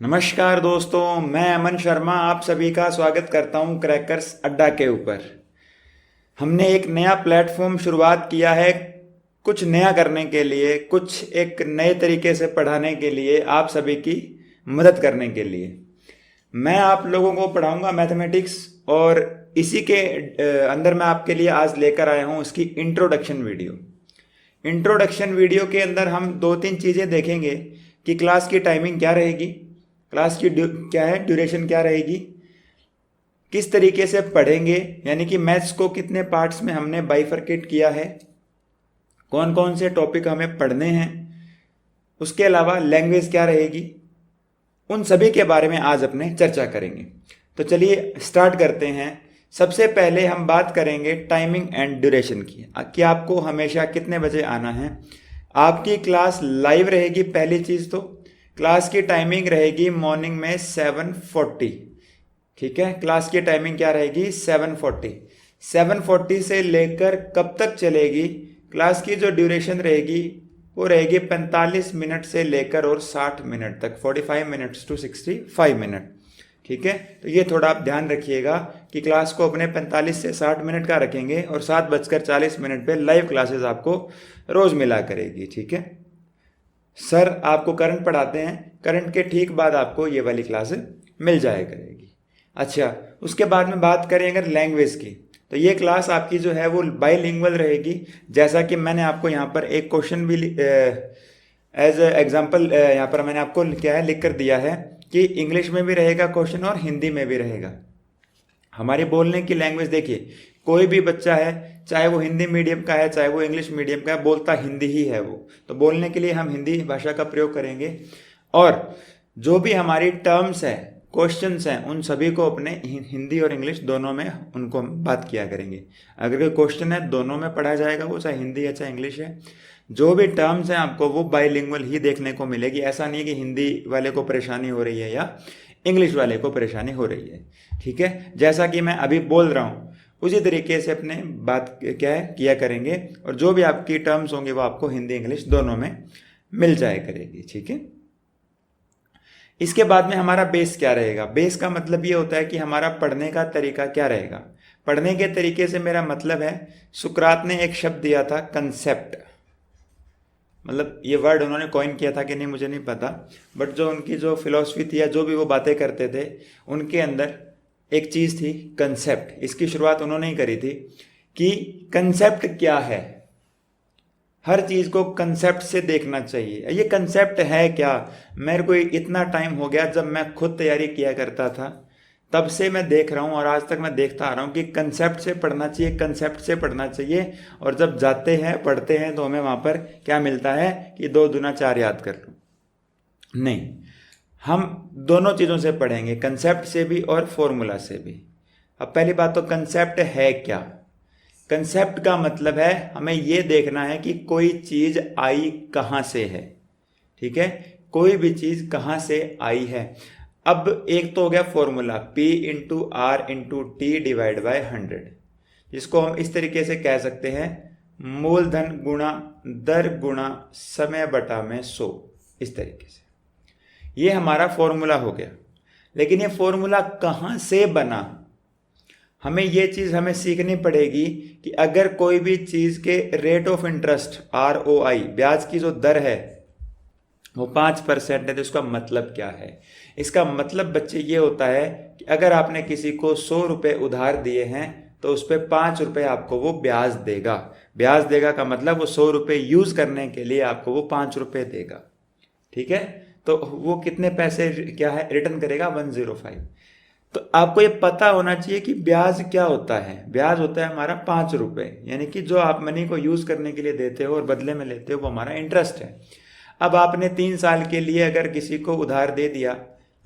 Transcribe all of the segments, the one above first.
नमस्कार दोस्तों, मैं अमन शर्मा आप सभी का स्वागत करता हूं क्रैकर्स अड्डा के ऊपर। हमने एक नया प्लेटफॉर्म शुरुआत किया है, कुछ नया करने के लिए, कुछ एक नए तरीके से पढ़ाने के लिए, आप सभी की मदद करने के लिए। मैं आप लोगों को पढ़ाऊंगा मैथमेटिक्स और इसी के अंदर मैं आपके लिए आज लेकर आया हूं उसकी इंट्रोडक्शन वीडियो। इंट्रोडक्शन वीडियो के अंदर हम दो तीन चीज़ें देखेंगे कि क्लास की टाइमिंग क्या रहेगी, क्लास की क्या है ड्यूरेशन क्या रहेगी, किस तरीके से पढ़ेंगे, यानी कि मैथ्स को कितने पार्ट्स में हमने बाइफरकेट किया है, कौन कौन से टॉपिक हमें पढ़ने हैं, उसके अलावा लैंग्वेज क्या रहेगी, उन सभी के बारे में आज अपने चर्चा करेंगे। तो चलिए स्टार्ट करते हैं। सबसे पहले हम बात करेंगे टाइमिंग एंड ड्यूरेशन की, कि आपको हमेशा कितने बजे आना है। आपकी क्लास लाइव रहेगी, पहली चीज़ तो क्लास की टाइमिंग रहेगी मॉर्निंग में 7:40। ठीक है, क्लास की टाइमिंग क्या रहेगी 7:40। 7:40 से लेकर कब तक चलेगी, क्लास की जो ड्यूरेशन रहेगी वो रहेगी 45 मिनट से लेकर और 60 मिनट तक, 45 मिनट्स टू 65 मिनट। ठीक है, तो ये थोड़ा आप ध्यान रखिएगा कि क्लास को अपने 45 से 60 मिनट का रखेंगे और 7:40 पे लाइव क्लासेस आपको रोज मिला करेगी। ठीक है, सर आपको करंट पढ़ाते हैं, करंट के ठीक बाद आपको ये वाली क्लास मिल जाया करेगी। अच्छा, उसके बाद में बात करें अगर लैंग्वेज की, तो ये क्लास आपकी जो है वो बाइलिंगुअल रहेगी। जैसा कि मैंने आपको यहाँ पर एक क्वेश्चन भी एज एग्जाम्पल यहाँ पर मैंने आपको क्या है लिख कर दिया है कि इंग्लिश में भी रहेगा क्वेश्चन और हिंदी में भी रहेगा। हमारी बोलने की लैंग्वेज देखिए, कोई भी बच्चा है, चाहे वो हिंदी मीडियम का है चाहे वो इंग्लिश मीडियम का है, बोलता हिंदी ही है वो, तो बोलने के लिए हम हिंदी भाषा का प्रयोग करेंगे। और जो भी हमारी टर्म्स है, क्वेश्चंस हैं, उन सभी को अपने हिंदी और इंग्लिश दोनों में उनको बात किया करेंगे। अगर कोई क्वेश्चन है दोनों में पढ़ा जाएगा, वो चाहे हिंदी है चाहे इंग्लिश है। जो भी टर्म्स हैं आपको वो बाइलिंगुअल ही देखने को मिलेगी। ऐसा नहीं है कि हिंदी वाले को परेशानी हो रही है या इंग्लिश वाले को परेशानी हो रही है। ठीक है, जैसा कि मैं अभी बोल रहा हूँ उसी तरीके से अपने बात क्या है किया करेंगे, और जो भी आपकी टर्म्स होंगे वो आपको हिंदी इंग्लिश दोनों में मिल जाया करेगी। ठीक है, इसके बाद में हमारा बेस क्या रहेगा। बेस का मतलब ये होता है कि हमारा पढ़ने का तरीका क्या रहेगा। पढ़ने के तरीके से मेरा मतलब है, सुकरात ने एक शब्द दिया था कंसेप्ट, मतलब ये वर्ड उन्होंने कॉइन किया था कि नहीं मुझे नहीं पता, बट जो उनकी जो फिलॉसफी थी या जो भी वो बातें करते थे उनके अंदर एक चीज़ थी कंसेप्ट। इसकी शुरुआत उन्होंने ही करी थी कि कंसेप्ट क्या है, हर चीज़ को कंसेप्ट से देखना चाहिए। ये कंसेप्ट है क्या, मेरे को इतना टाइम हो गया, जब मैं खुद तैयारी किया करता था तब से मैं देख रहा हूँ और आज तक मैं देखता आ रहा हूँ कि कंसेप्ट से पढ़ना चाहिए, कंसेप्ट से पढ़ना चाहिए। और जब जाते हैं पढ़ते हैं तो हमें वहाँ पर क्या मिलता है कि 2 दूना 4 याद कर लो, नहीं, हम दोनों चीज़ों से पढ़ेंगे, कंसेप्ट से भी और फॉर्मूला से भी। अब पहली बात तो कंसेप्ट है क्या। कंसेप्ट का मतलब है हमें यह देखना है कि कोई चीज़ आई कहाँ से है। ठीक है, कोई भी चीज़ कहाँ से आई है। अब एक तो हो गया formula P into R into T divide by 100, जिसको हम इस तरीके से कह सकते हैं मूलधन गुणा दर गुणा समय बटा में 100, इस तरीके से। ये हमारा फॉर्मूला हो गया। लेकिन ये फॉर्मूला कहाँ से बना, हमें ये चीज़ हमें सीखनी पड़ेगी कि अगर कोई भी चीज़ के रेट ऑफ इंटरेस्ट ROI, ब्याज की जो दर है वो 5% है, तो इसका मतलब क्या है। इसका मतलब बच्चे ये होता है कि अगर आपने किसी को 100 रुपये उधार दिए हैं तो उस पर 5 रुपये आपको वो ब्याज देगा। ब्याज देगा का मतलब वो 100 रुपये यूज़ करने के लिए आपको वो 5 रुपये देगा। ठीक है, तो वो कितने पैसे क्या है रिटर्न करेगा 105। तो आपको ये पता होना चाहिए कि ब्याज क्या होता है। ब्याज होता है हमारा 5 रुपये, यानी कि जो आप मनी को यूज़ करने के लिए देते हो और बदले में लेते हो वो हमारा इंटरेस्ट है। अब आपने 3 साल के लिए अगर किसी को उधार दे दिया,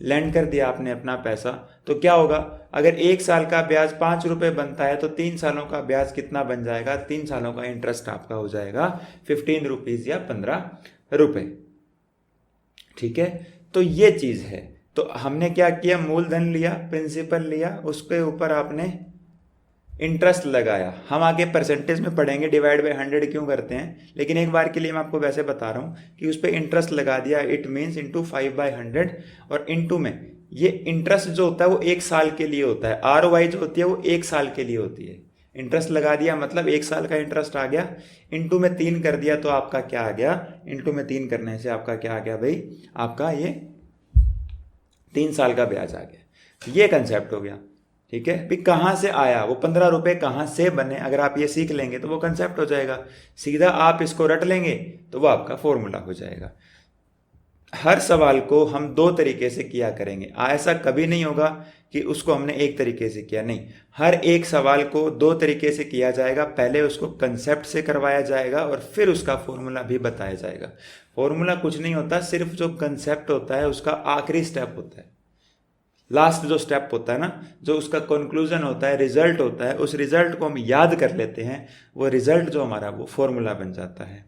लैंड कर दिया आपने अपना पैसा, तो क्या होगा, अगर 1 साल का ब्याज 5 रुपये बनता है तो 3 सालों का ब्याज कितना बन जाएगा, 3 सालों का इंटरेस्ट आपका हो जाएगा 15 रुपीज़ या 15 रुपये। ठीक है, तो ये चीज़ है। तो हमने क्या किया, मूलधन लिया, प्रिंसिपल लिया, उसके ऊपर आपने इंटरेस्ट लगाया। हम आगे परसेंटेज में पढ़ेंगे डिवाइड बाय 100 क्यों करते हैं, लेकिन एक बार के लिए मैं आपको वैसे बता रहा हूँ कि उस पर इंटरेस्ट लगा दिया, इट मीन्स इंटू 5/100। और इंटू में ये इंटरेस्ट जो होता है वो 1 साल के लिए होता है, ROI जो होती है वो 1 साल के लिए होती है। इंटरेस्ट लगा दिया मतलब 1 साल का इंटरेस्ट आ गया, इंटू में 3 कर दिया तो आपका क्या आ गया, इंटू में 3 करने से आपका क्या आ गया भाई, आपका ये 3 साल का ब्याज आ गया। ये कंसेप्ट हो गया, ठीक है। भी कहाँ से आया वो 15 रुपए, कहाँ से बने, अगर आप ये सीख लेंगे तो वो कंसेप्ट हो जाएगा। सीधा आप इसको रट लेंगे तो वो आपका फॉर्मूला हो जाएगा। हर सवाल को हम 2 तरीके से किया करेंगे, ऐसा कभी नहीं होगा कि उसको हमने एक तरीके से किया, नहीं। हर एक सवाल को 2 तरीके से किया जाएगा। पहले उसको कंसेप्ट से करवाया जाएगा और फिर उसका फॉर्मूला भी बताया जाएगा। फॉर्मूला कुछ नहीं होता, सिर्फ जो कंसेप्ट होता है उसका आखिरी स्टेप होता है, लास्ट जो स्टेप होता है ना, जो उसका कंक्लूजन होता है, रिजल्ट होता है, उस रिजल्ट को हम याद कर लेते हैं, वो रिजल्ट जो हमारा वो फॉर्मूला बन जाता है।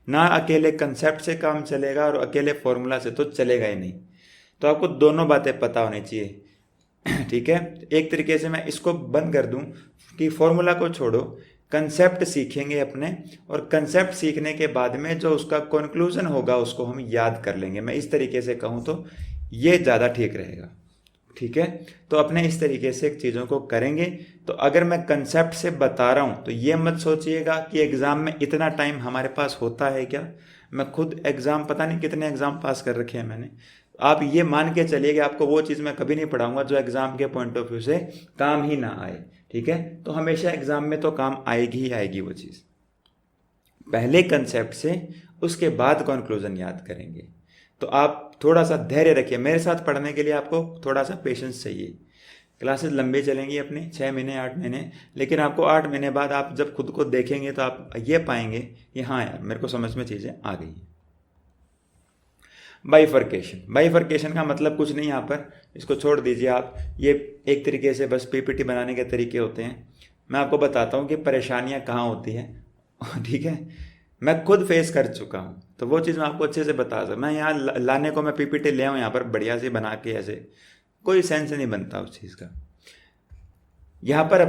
ना अकेले कंसेप्ट से काम चलेगा और अकेले फॉर्मूला से तो चलेगा ही नहीं। तो आपको दोनों बातें पता होनी चाहिए, ठीक है। एक तरीके से मैं इसको बंद कर दूं कि फॉर्मूला को छोड़ो, कंसेप्ट सीखेंगे अपने, और कंसेप्ट सीखने के बाद में जो उसका कंक्लूजन होगा उसको हम याद कर लेंगे। मैं इस तरीके से कहूँ तो ये ज़्यादा ठीक रहेगा, ठीक है। तो अपने इस तरीके से चीज़ों को करेंगे। तो अगर मैं कंसेप्ट से बता रहा हूँ तो ये मत सोचिएगा कि एग्ज़ाम में इतना टाइम हमारे पास होता है क्या। मैं खुद एग्ज़ाम पता नहीं कितने एग्ज़ाम पास कर रखे हैं मैंने। आप ये मान के चलिए कि आपको वो चीज़ मैं कभी नहीं पढ़ाऊंगा जो एग्ज़ाम के पॉइंट ऑफ व्यू से काम ही ना आए, ठीक है। तो हमेशा एग्ज़ाम में तो काम आएगी ही आएगी वो चीज़। पहले कंसेप्ट से, उसके बाद कंक्लूजन याद करेंगे। तो आप थोड़ा सा धैर्य रखिए, मेरे साथ पढ़ने के लिए आपको थोड़ा सा पेशेंस चाहिए। क्लासेस लंबी चलेंगी अपनी 6 महीने 8 महीने, लेकिन आपको 8 महीने बाद आप जब खुद को देखेंगे तो आप ये पाएंगे कि हाँ यार मेरे को समझ में चीज़ें आ गई हैं। बाइफर्केशन, बाइफर्केशन का मतलब कुछ नहीं यहाँ पर, इसको छोड़ दीजिए आप। ये एक तरीके से बस PPT बनाने के तरीके होते हैं। मैं आपको बताता हूँ कि परेशानियाँ कहाँ होती हैं ठीक है। मैं खुद फेस कर चुका हूँ तो वो चीज़ मैं आपको अच्छे से बता सकता। मैं यहाँ लाने को मैं PPT ले आऊँ यहाँ पर बढ़िया से बना के, ऐसे कोई सेंस नहीं बनता उस चीज़ का। यहाँ पर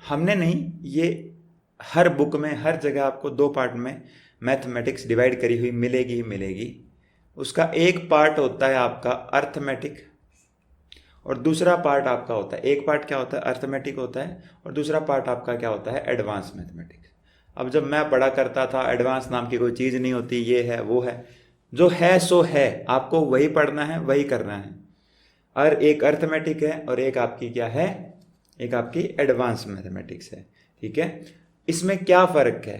हमने नहीं, ये हर बुक में हर जगह आपको 2 पार्ट में मैथमेटिक्स डिवाइड करी हुई मिलेगी ही मिलेगी। उसका एक पार्ट होता है आपका अर्थमेटिक और दूसरा पार्ट आपका होता है, एक पार्ट क्या होता है अर्थमेटिक होता है और दूसरा पार्ट आपका क्या होता है एडवांस मैथमेटिक्स। अब जब मैं पढ़ा करता था एडवांस नाम की कोई चीज़ नहीं होती, ये है वो है, जो है सो है, आपको वही पढ़ना है वही करना है। और एक अर्थमेटिक है और एक आपकी क्या है, एक आपकी एडवांस मैथमेटिक्स है, ठीक है। इसमें क्या फ़र्क है,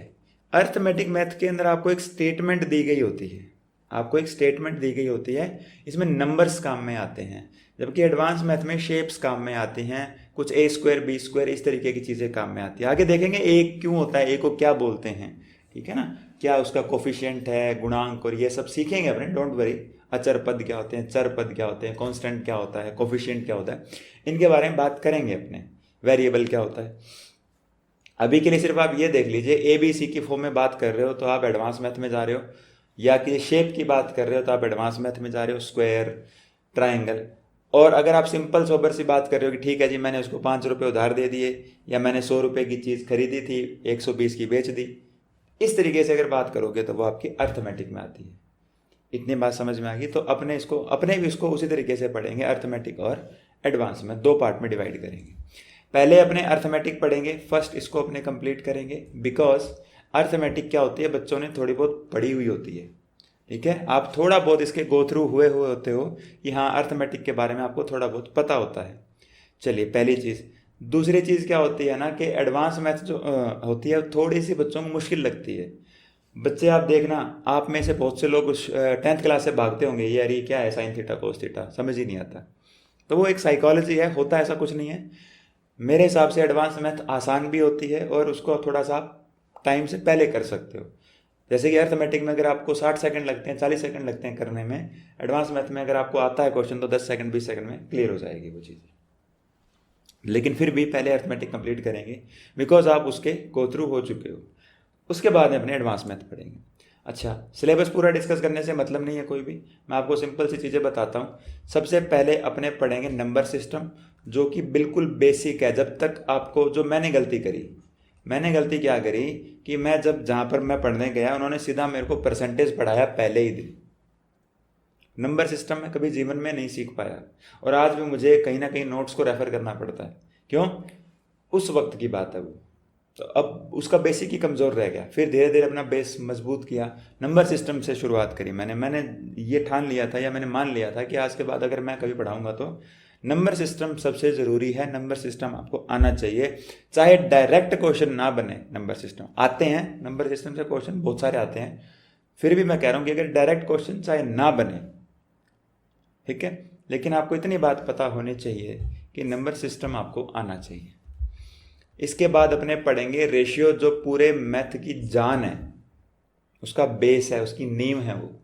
अर्थमेटिक मैथ के अंदर आपको एक स्टेटमेंट दी गई होती है, आपको एक स्टेटमेंट दी गई होती है, इसमें नंबर्स काम में आते हैं। जबकि एडवांस मैथ में शेप्स काम में आती हैं, कुछ A² B² इस तरीके की चीज़ें काम में आती है। आगे देखेंगे ए क्यों होता है, ए को क्या बोलते हैं, ठीक है ना, क्या उसका कोफिशिएंट है, गुणांक, और ये सब सीखेंगे अपने, डोंट वरी। अचर पद क्या होते हैं, चर पद क्या होते हैं, कांस्टेंट क्या होता है, कोफिशिएंट क्या होता है, इनके बारे में बात करेंगे अपने। वेरिएबल क्या होता है। अभी के लिए सिर्फ आप ये देख लीजिए, ABC की फॉर्म में बात कर रहे हो तो आप एडवांस मैथ में जा रहे हो, या कि शेप की बात कर रहे हो तो आप एडवांस मैथ में जा रहे हो, स्क्वायर, ट्राइंगल। और अगर आप सिंपल सोबर सी बात कर रहे हो कि ठीक है जी मैंने उसको 5 रुपये उधार दे दिए, या मैंने 100 रुपये की चीज़ खरीदी थी 120 की बेच दी, इस तरीके से अगर बात करोगे तो वो आपकी अर्थमेटिक में आती है। इतनी बात समझ में आ गई। तो अपने भी इसको उसी तरीके से पढ़ेंगे, अर्थमेटिक और एडवांस में 2 पार्ट में डिवाइड करेंगे। पहले अपने अर्थमेटिक पढ़ेंगे, फर्स्ट इसको अपने कंप्लीट करेंगे, बिकॉज अर्थमेटिक क्या होती है बच्चों ने थोड़ी बहुत पढ़ी हुई होती है, ठीक है। आप थोड़ा बहुत इसके गो थ्रू हुए होते हो कि हाँ अर्थमेटिक के बारे में आपको थोड़ा बहुत पता होता है। चलिए पहली चीज़। दूसरी चीज़ क्या होती है ना कि एडवांस मैथ जो होती है थोड़ी सी बच्चों को मुश्किल लगती है। बच्चे आप देखना, आप में से बहुत से लोग 10th क्लास से भागते होंगे, ये यार ये क्या है साइन थीटा कोस थीटा, समझ ही नहीं आता। तो वो एक साइकोलॉजी है, होता है ऐसा कुछ नहीं है। मेरे हिसाब से एडवांस मैथ आसान भी होती है और उसको थोड़ा सा टाइम से पहले कर सकते हो। जैसे कि अर्थमेटिक में अगर आपको 60 सेकंड लगते हैं, 40 सेकंड लगते हैं करने में, एडवांस मैथ में अगर आपको आता है क्वेश्चन तो 10 सेकंड 20 सेकंड में क्लियर हो जाएगी वो चीज़। लेकिन फिर भी पहले अर्थमेटिक कंप्लीट करेंगे बिकॉज आप उसके गो थ्रू हो चुके हो। उसके बाद में अपने एडवांस मैथ पढ़ेंगे। अच्छा, सिलेबस पूरा डिस्कस करने से मतलब नहीं है कोई भी, मैं आपको सिंपल सी चीज़ें बताता हूँ। सबसे पहले अपने पढ़ेंगे नंबर सिस्टम, जो कि बिल्कुल बेसिक है। जब तक आपको, जो मैंने गलती क्या करी कि मैं जब जहाँ पर मैं पढ़ने गया उन्होंने सीधा मेरे को परसेंटेज पढ़ाया पहले ही दिन। नंबर सिस्टम में कभी जीवन में नहीं सीख पाया, और आज भी मुझे कहीं ना कहीं नोट्स को रेफर करना पड़ता है। क्यों? उस वक्त की बात है वो। तो अब उसका बेसिक ही कमज़ोर रह गया। फिर धीरे धीरे अपना बेस मजबूत किया, नंबर सिस्टम से शुरुआत करी मैंने ये ठान लिया था, या मैंने मान लिया था कि आज के बाद अगर मैं कभी पढ़ाऊंगा तो नंबर सिस्टम सबसे ज़रूरी है। नंबर सिस्टम आपको आना चाहिए, चाहे डायरेक्ट क्वेश्चन ना बने। नंबर सिस्टम आते हैं, नंबर सिस्टम से क्वेश्चन बहुत सारे आते हैं, फिर भी मैं कह रहा हूँ कि अगर डायरेक्ट क्वेश्चन चाहे ना बने, ठीक है, लेकिन आपको इतनी बात पता होनी चाहिए कि नंबर सिस्टम आपको आना चाहिए। इसके बाद अपने पढ़ेंगे रेशियो, जो पूरे मैथ की जान है, उसका बेस है, उसकी नींव है वो।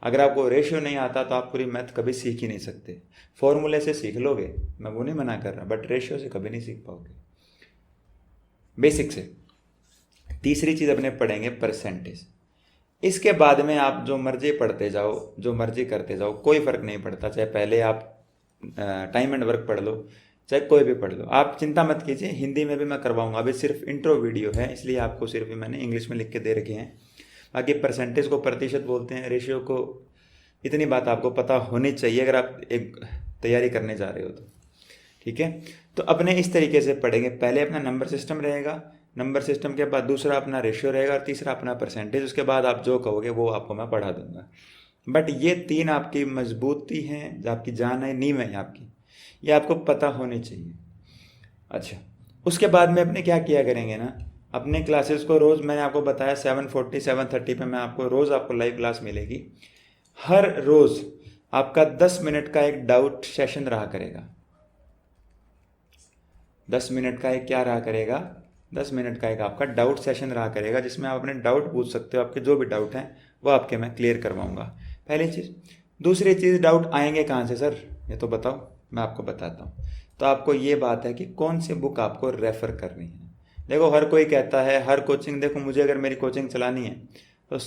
अगर आपको रेशियो नहीं आता तो आप पूरी मैथ कभी सीख ही नहीं सकते। फॉर्मूले से सीख लोगे, मैं वो नहीं मना कर रहा, बट रेशियो से कभी नहीं सीख पाओगे, बेसिक से। तीसरी चीज़ अपने पढ़ेंगे परसेंटेज। इसके बाद में आप जो मर्जी पढ़ते जाओ, जो मर्जी करते जाओ, कोई फ़र्क नहीं पड़ता। चाहे पहले आप टाइम एंड वर्क पढ़ लो, चाहे कोई भी पढ़ लो, आप चिंता मत कीजिए। हिंदी में भी मैं करवाऊंगा, अभी सिर्फ इंट्रो वीडियो है, इसलिए आपको सिर्फ मैंने इंग्लिश में लिख के दे रखे हैं। बाकी परसेंटेज को प्रतिशत बोलते हैं, रेशियो को, इतनी बात आपको पता होनी चाहिए अगर आप एक तैयारी करने जा रहे हो तो, ठीक है। तो अपने इस तरीके से पढ़ेंगे। पहले अपना नंबर सिस्टम रहेगा, नंबर सिस्टम के बाद दूसरा अपना रेशियो रहेगा, और तीसरा अपना परसेंटेज। उसके बाद आप जो कहोगे वो आपको मैं पढ़ा दूंगा। बट ये तीन आपकी मजबूती हैं, जो आपकी जान है, नींव है आपकी, ये आपको पता होनी चाहिए। अच्छा, उसके बाद में अपने क्या किया करेंगे ना, अपने क्लासेस को रोज़, मैंने आपको बताया 7:40 7:30 पे मैं आपको रोज़ आपको लाइव क्लास मिलेगी। हर रोज़ आपका 10 मिनट का एक डाउट सेशन रहा करेगा। 10 मिनट का एक क्या रहा करेगा, 10 मिनट का एक आपका डाउट सेशन रहा करेगा, जिसमें आप अपने डाउट पूछ सकते हो। आपके जो भी डाउट हैं वो आपके मैं क्लियर करवाऊंगा, पहली चीज़। दूसरी चीज़, डाउट आएंगे कहाँ से सर, ये तो बताओ, मैं आपको बताता हूँ। तो आपको ये बात है कि कौन सी बुक आपको रेफ़र करनी है। देखो, हर कोई कहता है, हर कोचिंग, देखो मुझे अगर मेरी कोचिंग चलानी है तो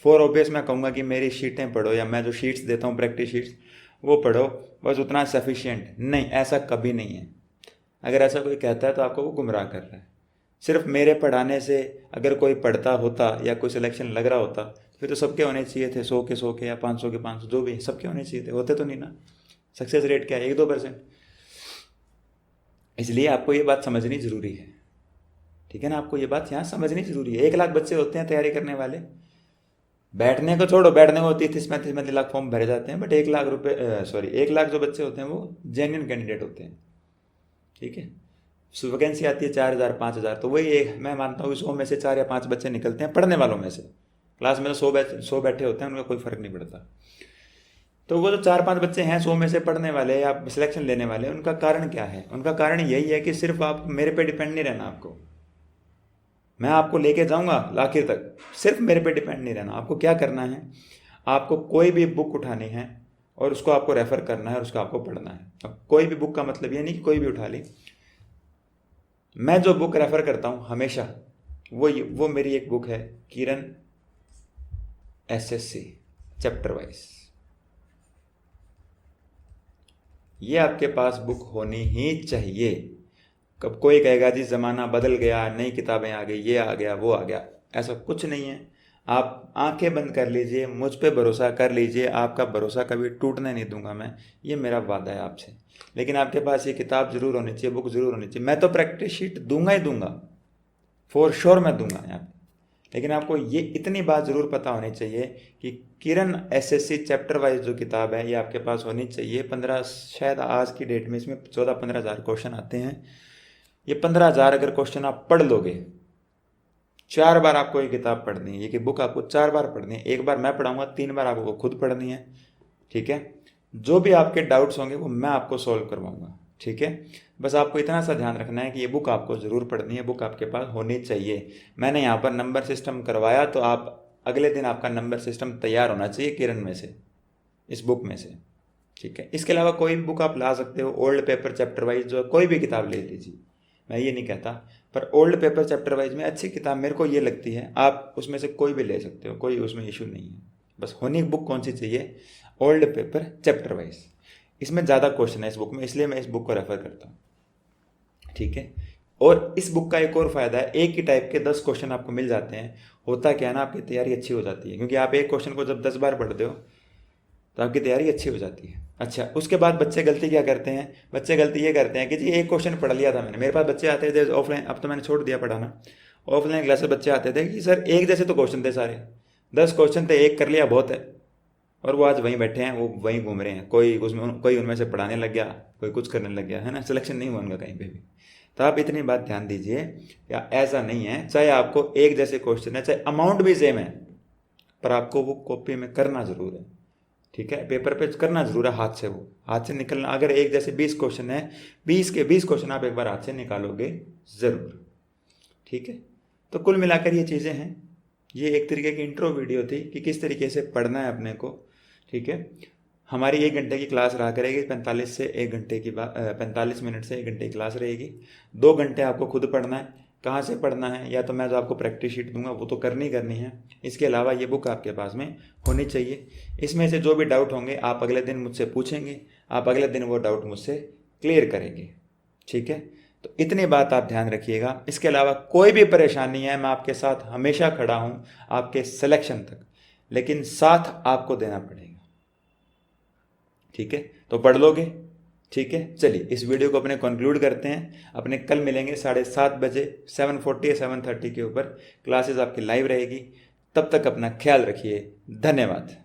फॉर ऑब्वियस मैं कहूँगा कि मेरी शीटें पढ़ो, या मैं जो शीट्स देता हूँ प्रैक्टिस शीट्स, वो पढ़ो, बस उतना सफिशिएंट। नहीं, ऐसा कभी नहीं है। अगर ऐसा कोई कहता है तो आपको वो गुमराह कर रहा है। सिर्फ मेरे पढ़ाने से अगर कोई पढ़ता होता या कोई सिलेक्शन लग रहा होता, तो फिर तो सबके होने चाहिए थे, 100 के 100 के, या 500 के 500, जो भी सबके होने चाहिए थे। होते तो नहीं ना। सक्सेस रेट क्या है, 1-2%। इसलिए आपको ये बात समझनी ज़रूरी है, ठीक है ना। आपको ये बात यहाँ समझनी ज़रूरी है। 1 लाख बच्चे होते हैं तैयारी करने वाले, बैठने को छोड़ो, बैठने को 30-35 लाख फॉर्म भरे जाते हैं, बट 1 लाख जो बच्चे होते हैं वो जेन्युइन कैंडिडेट होते हैं, ठीक है। वैकेंसी आती है 4,000 5,000, तो वही एक, मैं मानता हूँ 100 में से 4 या 5 बच्चे निकलते हैं पढ़ने वालों में से। क्लास में तो 100 बैठे होते हैं, उनका कोई फ़र्क नहीं पड़ता। तो वो जो 4-5 बच्चे हैं 100 में से पढ़ने वाले या सिलेक्शन लेने वाले, उनका कारण क्या है? उनका कारण यही है कि सिर्फ आप मेरे पे डिपेंड नहीं रहना। आपको मैं आपको लेके जाऊंगा आखिर तक, सिर्फ मेरे पे डिपेंड नहीं रहना। आपको क्या करना है, आपको कोई भी बुक उठानी है और उसको आपको रेफ़र करना है और उसको आपको पढ़ना है। अब कोई भी बुक का मतलब ये नहीं कि कोई भी उठा ली। मैं जो बुक रेफ़र करता हूँ हमेशा, वो मेरी एक बुक है, किरण एसएससी चैप्टर वाइज। ये आपके पास बुक होनी ही चाहिए। कब कोई कहेगा जी ज़माना बदल गया, नई किताबें आ गई, ये आ गया, वो आ गया, ऐसा कुछ नहीं है। आप आंखें बंद कर लीजिए, मुझ पे भरोसा कर लीजिए, आपका भरोसा कभी टूटने नहीं दूंगा मैं, ये मेरा वादा है आपसे। लेकिन आपके पास ये किताब ज़रूर होनी चाहिए, बुक ज़रूर होनी चाहिए। मैं तो प्रैक्टिस शीट दूंगा ही दूंगा, फॉर श्योर मैं दूंगा यहाँ पे। लेकिन आपको ये इतनी बात ज़रूर पता होनी चाहिए कि किरण एसएससी चैप्टर वाइज जो किताब है ये आपके पास होनी चाहिए। 15, शायद आज की डेट में इसमें 14-15 हज़ार क्वेश्चन आते हैं। ये 15,000 अगर क्वेश्चन आप पढ़ लोगे, 4 बार आपको ये किताब पढ़नी है, ये कि बुक आपको 4 बार पढ़नी है। 1 बार मैं पढ़ाऊंगा, 3 बार आपको खुद पढ़नी है, ठीक है। जो भी आपके डाउट्स होंगे वो मैं आपको सॉल्व करवाऊंगा, ठीक है। बस आपको इतना सा ध्यान रखना है कि ये बुक आपको ज़रूर पढ़नी है, बुक आपके पास होनी चाहिए। मैंने यहाँ पर नंबर सिस्टम करवाया तो आप अगले दिन आपका नंबर सिस्टम तैयार होना चाहिए किरण में से, इस बुक में से, ठीक है। इसके अलावा कोई भी बुक आप ला सकते हो, ओल्ड पेपर चैप्टर वाइज जो है, कोई भी किताब ले लीजिए, मैं ये नहीं कहता, पर ओल्ड पेपर चैप्टर वाइज में अच्छी किताब मेरे को ये लगती है, आप उसमें से कोई भी ले सकते हो, कोई उसमें इशू नहीं है। बस होनी बुक कौन सी चाहिए, ओल्ड पेपर चैप्टर वाइज। इसमें ज़्यादा क्वेश्चन है इस बुक में, इसलिए मैं इस बुक को रेफर करता हूँ। ठीक है। और इस बुक का एक और फ़ायदा है, एक ही टाइप के 10 क्वेश्चन आपको मिल जाते हैं। होता क्या है ना, आपकी तैयारी अच्छी हो जाती है, क्योंकि आप एक क्वेश्चन को जब 10 बार पढ़ते हो तो आपकी तैयारी अच्छी हो जाती है। अच्छा, उसके बाद बच्चे गलती क्या करते हैं, बच्चे गलती ये करते हैं कि जी एक क्वेश्चन पढ़ लिया था मैंने, मेरे पास बच्चे आते थे ऑफलाइन, अब तो मैंने छोड़ दिया पढ़ाना, ऑफलाइन क्लास से बच्चे आते थे कि सर एक जैसे तो क्वेश्चन थे सारे, 10 क्वेश्चन थे, एक कर लिया बहुत है। और वो आज वहीं बैठे हैं, वो वहीं घूम रहे हैं, कोई उनमें से पढ़ाने लग गया, कोई कुछ करने लग गया, है ना, सिलेक्शन नहीं हुआ उनका कहीं पे भी। तो आप इतनी बात ध्यान दीजिए, या ऐसा नहीं है, चाहे आपको एक जैसे क्वेश्चन है, चाहे अमाउंट भी सेम है, पर आपको वो कॉपी में करना जरूर है। ठीक है, पेपर पे करना जरूर है, हाथ से निकलना। अगर एक जैसे 20 क्वेश्चन है, 20 के 20 क्वेश्चन आप एक बार हाथ से निकालोगे जरूर। ठीक है, तो कुल मिलाकर ये चीज़ें हैं। ये एक तरीके की इंट्रो वीडियो थी कि किस तरीके से पढ़ना है अपने को। ठीक है, हमारी 1 घंटे की क्लास रहा करेगी, 45 मिनट से 1 घंटे की क्लास रहेगी। 2 घंटे आपको खुद पढ़ना है। कहाँ से पढ़ना है, या तो मैं जो आपको प्रैक्टिस शीट दूंगा वो तो करनी है। इसके अलावा ये बुक आपके पास में होनी चाहिए। इसमें से जो भी डाउट होंगे आप अगले दिन मुझसे पूछेंगे, आप अगले दिन वो डाउट मुझसे क्लियर करेंगे। ठीक है, तो इतनी बात आप ध्यान रखिएगा। इसके अलावा कोई भी परेशानी है, मैं आपके साथ हमेशा खड़ा हूँ आपके सिलेक्शन तक, लेकिन साथ आपको देना पड़ेगा। ठीक है, तो पढ़ लोगे। ठीक है, चलिए इस वीडियो को अपने कंक्लूड करते हैं। अपने कल मिलेंगे 7:30 बजे, 7:40 या 7:30 के ऊपर क्लासेस आपकी लाइव रहेगी। तब तक अपना ख्याल रखिए। धन्यवाद।